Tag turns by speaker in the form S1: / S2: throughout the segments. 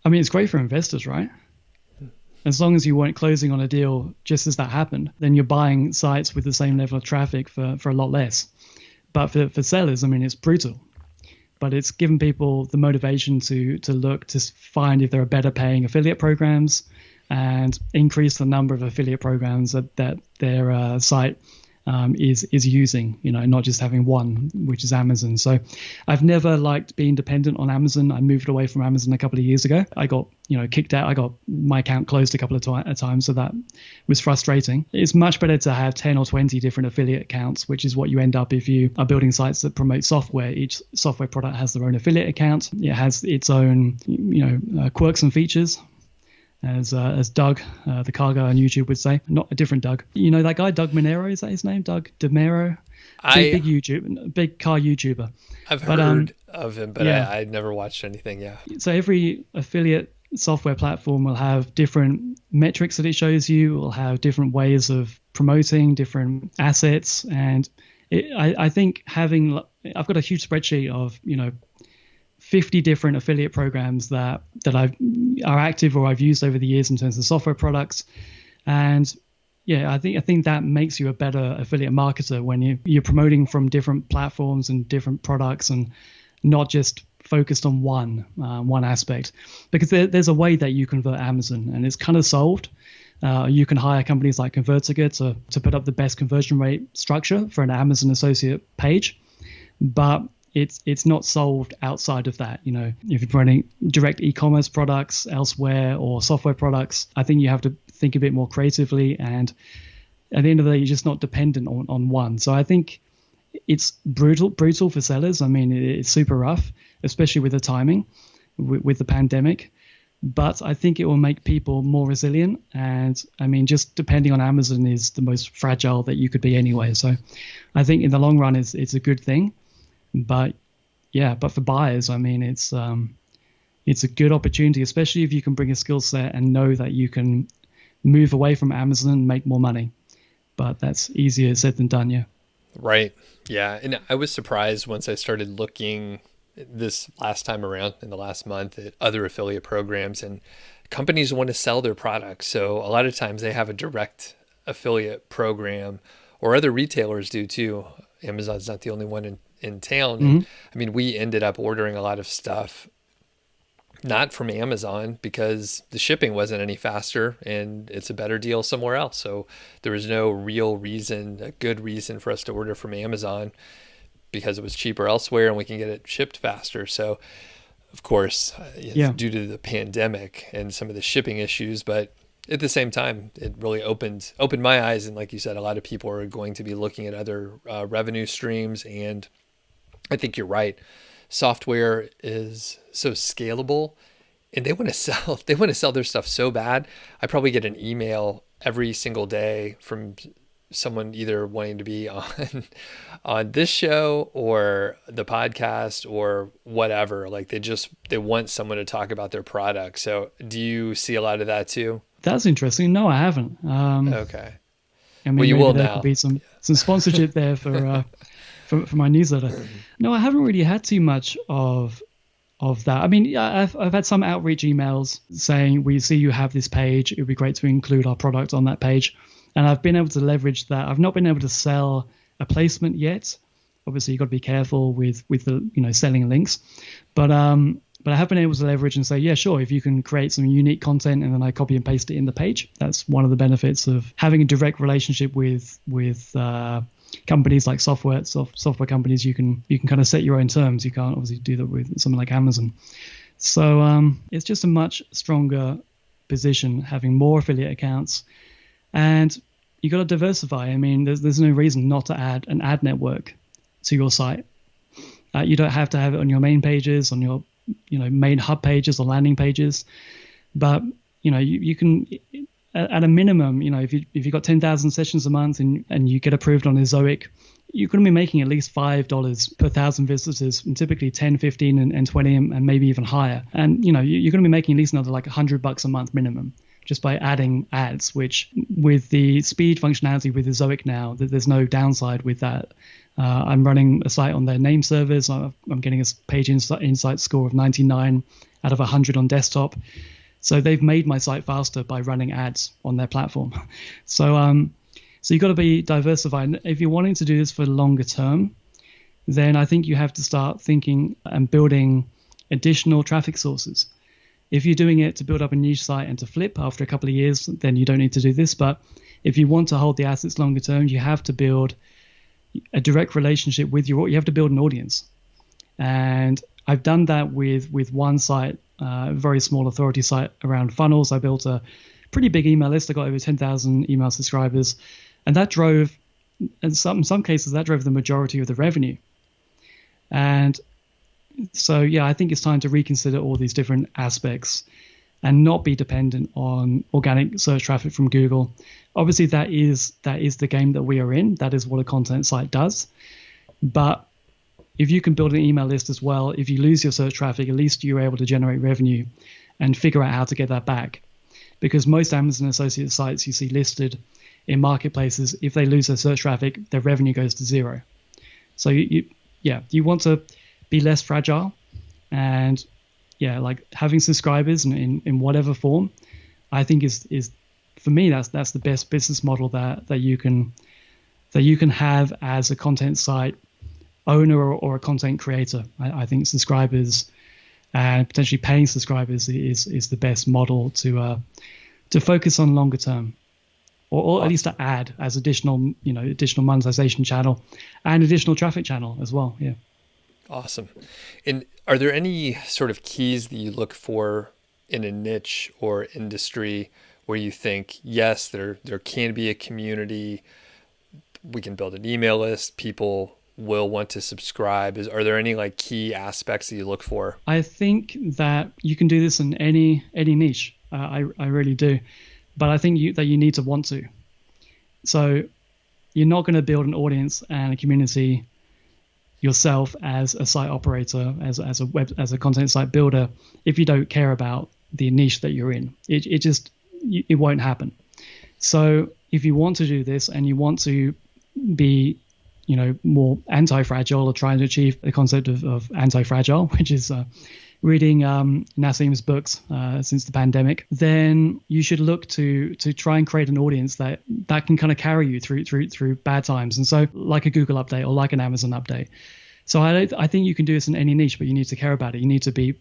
S1: I mean, it's great for investors, right? As long as you weren't closing on a deal just as that happened, then you're buying sites with the same level of traffic for a lot less. But for sellers, I mean, it's brutal. But it's given people the motivation to look to find if there are better paying affiliate programs and increase the number of affiliate programs that their site is using, not just having one, which is Amazon. So I've never liked being dependent on Amazon. I moved away from Amazon a couple of years ago. I got, kicked out. I got my account closed a couple of times. So that was frustrating. It's much better to have 10 or 20 different affiliate accounts, which is what you end up if you are building sites that promote software. Each software product has their own affiliate account. It has its own, quirks and features. As Doug, the car guy on YouTube would say, not a different Doug. That guy, Doug Monero, is that his name? Doug DeMero? Big car YouTuber.
S2: I've heard of him, but yeah. I'd never watched anything. Yeah.
S1: So every affiliate software platform will have different metrics that it shows you. Will have different ways of promoting different assets, and I think I've got a huge spreadsheet of 50 different affiliate programs that are active or I've used over the years in terms of software products. And yeah, I think that makes you a better affiliate marketer when you're promoting from different platforms and different products and not just focused on one aspect. Because there's a way that you convert Amazon, and it's kind of solved. You can hire companies like Convertiga to put up the best conversion rate structure for an Amazon associate page, but it's not solved outside of that. If you're running direct e-commerce products elsewhere or software products, I think you have to think a bit more creatively. And at the end of the day, you're just not dependent on one. So I think it's brutal for sellers. I mean, it's super rough, especially with the timing, with the pandemic. But I think it will make people more resilient. And I mean, just depending on Amazon is the most fragile that you could be anyway. So I think in the long run, it's a good thing. But for buyers, I mean, it's a good opportunity, especially if you can bring a skill set and know that you can move away from Amazon and make more money. But that's easier said than done, yeah.
S2: Right. Yeah. And I was surprised once I started looking this last time around in the last month at other affiliate programs, and companies want to sell their products. So a lot of times they have a direct affiliate program, or other retailers do too. Amazon's not the only one in town.
S1: Mm-hmm.
S2: And, I mean, we ended up ordering a lot of stuff not from Amazon because the shipping wasn't any faster and it's a better deal somewhere else. So there was no real reason, a good reason for us to order from Amazon because it was cheaper elsewhere and we can get it shipped faster. So of course, due to the pandemic and some of the shipping issues, but at the same time, it really opened my eyes. And like you said, a lot of people are going to be looking at other revenue streams. And I think you're right. Software is so scalable, and they want to sell their stuff so bad. I probably get an email every single day from someone either wanting to be on this show or the podcast or whatever. Like they want someone to talk about their product. So do you see a lot of that too?
S1: That's interesting. No, I haven't.
S2: Okay.
S1: I mean,
S2: well, you will
S1: there
S2: now.
S1: Could be some sponsorship there for my newsletter. No, I haven't really had too much of that. I mean, I've had some outreach emails saying, we see you have this page. It would be great to include our product on that page. And I've been able to leverage that. I've not been able to sell a placement yet. Obviously, you've got to be careful with the selling links. But I have been able to leverage and say, yeah, sure, if you can create some unique content and then I copy and paste it in the page. That's one of the benefits of having a direct relationship with companies like software companies. You can kind of set your own terms. You can't obviously do that with something like Amazon. So it's just a much stronger position having more affiliate accounts, and you got to diversify. I mean, there's no reason not to add an ad network to your site. You don't have to have it on your main pages, on your main hub pages or landing pages, but you can, at a minimum, if you've got 10,000 sessions a month and you get approved on Ezoic, you're going to be making at least $5 per 1,000 visitors, and typically 10, 15, and 20, and maybe even higher. And you're going to be making at least another like $100 a month minimum just by adding ads, which with the speed functionality with Ezoic now, there's no downside with that I'm running a site on their name servers. I'm getting a page insight score of 99 out of 100 on desktop. So they've made my site faster by running ads on their platform. So you've got to be diversified. If you're wanting to do this for longer term, then I think you have to start thinking and building additional traffic sources. If you're doing it to build up a niche site and to flip after a couple of years, then you don't need to do this. But if you want to hold the assets longer term, you have to build a direct relationship with you have to build an audience. And I've done that with one site, a very small authority site around funnels. I built a pretty big email list. I got over 10,000 email subscribers, and that drove, in some cases, that drove the majority of the revenue. And so, yeah, I think it's time to reconsider all these different aspects and not be dependent on organic search traffic from Google. Obviously, that is the game that we are in. That is what a content site does. But if you can build an email list as well, if you lose your search traffic, at least you're able to generate revenue and figure out how to get that back. Because most Amazon associate sites you see listed in marketplaces, if they lose their search traffic, their revenue goes to zero. So you want to be less fragile, and like having subscribers in whatever form, I think is for me that's the best business model that you can have as a content site owner or a content creator. I think subscribers and potentially paying subscribers is the best model to focus on longer term, or at least to add as additional monetization channel and additional traffic channel as well. Yeah.
S2: Awesome. And are there any sort of keys that you look for in a niche or industry where you think, yes, there can be a community, we can build an email list, people will want to subscribe? Are there any like key aspects that you look for?
S1: I think that you can do this in any niche. I really do. But I think that you need to want to. So you're not going to build an audience and a community yourself as a site operator, as a content site builder, if you don't care about the niche that you're in. It won't happen. So if you want to do this and you want to be more anti-fragile, or trying to achieve the concept of anti-fragile, which is reading Nassim's books since the pandemic, then you should look to try and create an audience that can kind of carry you through bad times. And so like a Google update or like an Amazon update. So I think you can do this in any niche, but you need to care about it. You need to be,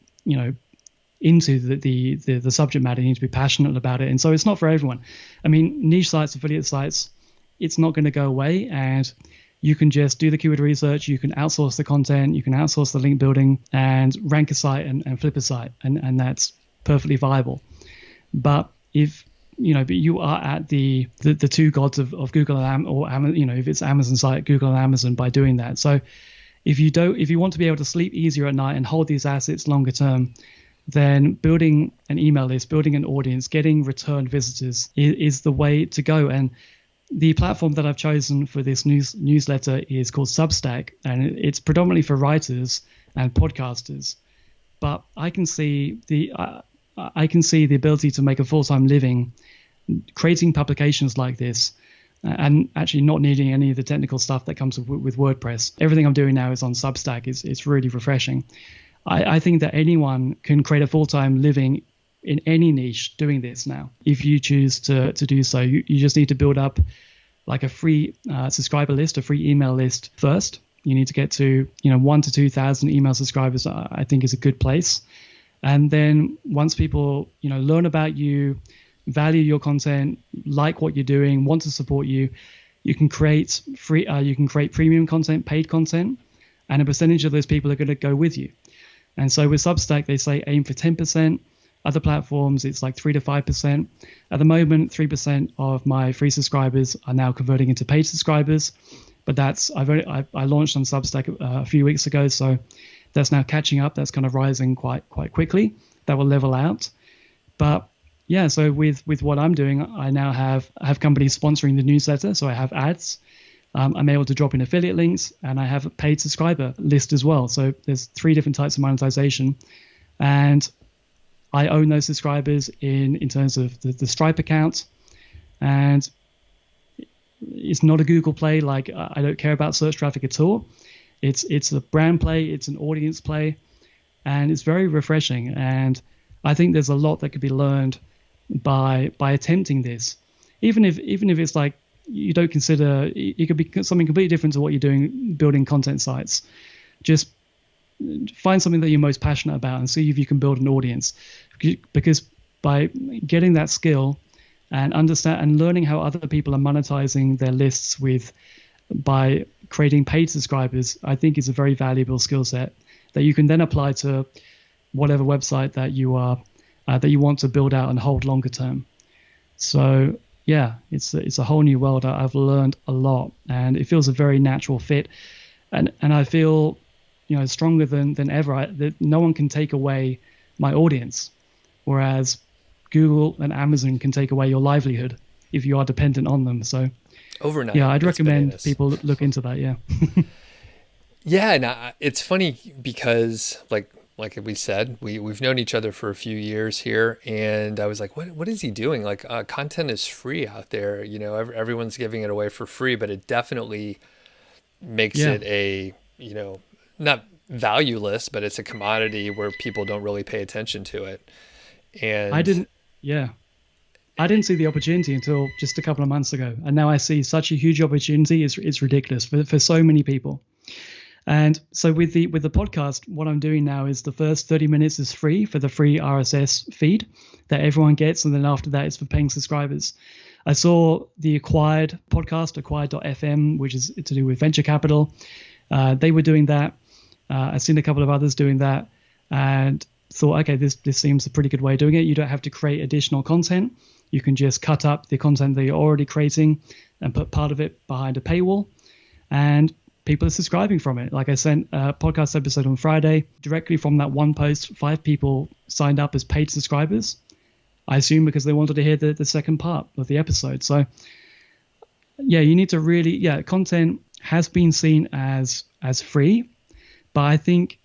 S1: into the subject matter. You need to be passionate about it. And so it's not for everyone. I mean, niche sites, affiliate sites, it's not going to go away, and you can just do the keyword research, you can outsource the content, you can outsource the link building and rank a site and flip a site, and that's perfectly viable. But if you are at the two gods of Google and Amazon, if it's Amazon site, Google and Amazon, by doing that. So if you want to be able to sleep easier at night and hold these assets longer term, then building an email list, building an audience, getting return visitors is the way to go. And the platform that I've chosen for this newsletter is called Substack, and it's predominantly for writers and podcasters. But I can see the ability to make a full-time living creating publications like this, and actually not needing any of the technical stuff that comes with WordPress. Everything I'm doing now is on Substack. It's really refreshing. I think that anyone can create a full-time living in any niche doing this now. If you choose to do so, you just need to build up like a free subscriber list, a free email list first. You need to get to 1,000 to 2,000 email subscribers. I think is a good place. And then once people learn about you, value your content, like what you're doing, want to support you, you can create premium content, paid content, and a percentage of those people are going to go with you. And so with Substack, they say aim for 10%. Other platforms, it's like 3 to 5%. At the moment, 3% of my free subscribers are now converting into paid subscribers. But I launched on Substack a few weeks ago, so that's now catching up. That's kind of rising quite quickly. That will level out. But yeah, so with what I'm doing, I now have companies sponsoring the newsletter. So I have ads. I'm able to drop in affiliate links, and I have a paid subscriber list as well. So there's 3 different types of monetization, and I own those subscribers in terms of the Stripe account. And it's not a Google play. Like I don't care about search traffic at all. It's a brand play. It's an audience play, and it's very refreshing. And I think there's a lot that could be learned by attempting this, even if it's like you don't consider it could be something completely different to what you're doing building content sites. Just find something that you're most passionate about and see if you can build an audience, because by getting that skill and understand and learning how other people are monetizing their lists by creating paid subscribers, I think is a very valuable skill set that you can then apply to whatever website that you want to build out and hold longer term. So yeah, it's a whole new world. I've learned a lot, and it feels a very natural fit, and I feel stronger than ever. That no one can take away my audience, whereas Google and Amazon can take away your livelihood if you are dependent on them. So
S2: overnight,
S1: yeah, I'd recommend people look into that. Yeah.
S2: Yeah, and it's funny because like we said, we've known each other for a few years here, and I was like, what is he doing? Like content is free out there, everyone's giving it away for free, but it definitely makes it a, not valueless, but it's a commodity where people don't really pay attention to it. And
S1: I didn't see the opportunity until just a couple of months ago, and now I see such a huge opportunity. It's ridiculous for so many people. And so with the podcast, what I'm doing now is the first 30 minutes is free for the free RSS feed that everyone gets, and then after that it's for paying subscribers. I saw the Acquired podcast, Acquired.fm, which is to do with venture capital. They were doing that. I've seen a couple of others doing that, and thought, okay, this seems a pretty good way of doing it. You don't have to create additional content. You can just cut up the content that you're already creating and put part of it behind a paywall, and people are subscribing from it. Like I sent a podcast episode on Friday. Directly from that one post, 5 people signed up as paid subscribers. I assume because they wanted to hear the second part of the episode. So yeah, you need to really, content has been seen as free, but I think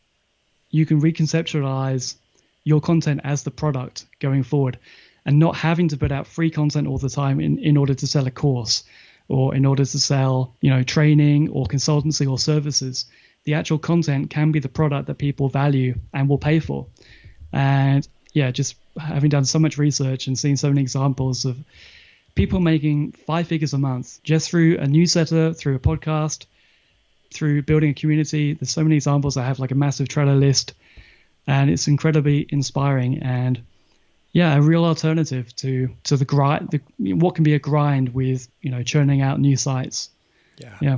S1: you can reconceptualize your content as the product going forward, and not having to put out free content all the time in order to sell a course, or in order to sell, training or consultancy or services. The actual content can be the product that people value and will pay for. And yeah, just having done so much research and seen so many examples of people making 5 figures a month just through a newsletter, through a podcast, through building a community. There's so many examples. I have like a massive Trello list, and it's incredibly inspiring. And yeah, a real alternative to the grind, what can be a grind with churning out new sites.
S2: Yeah.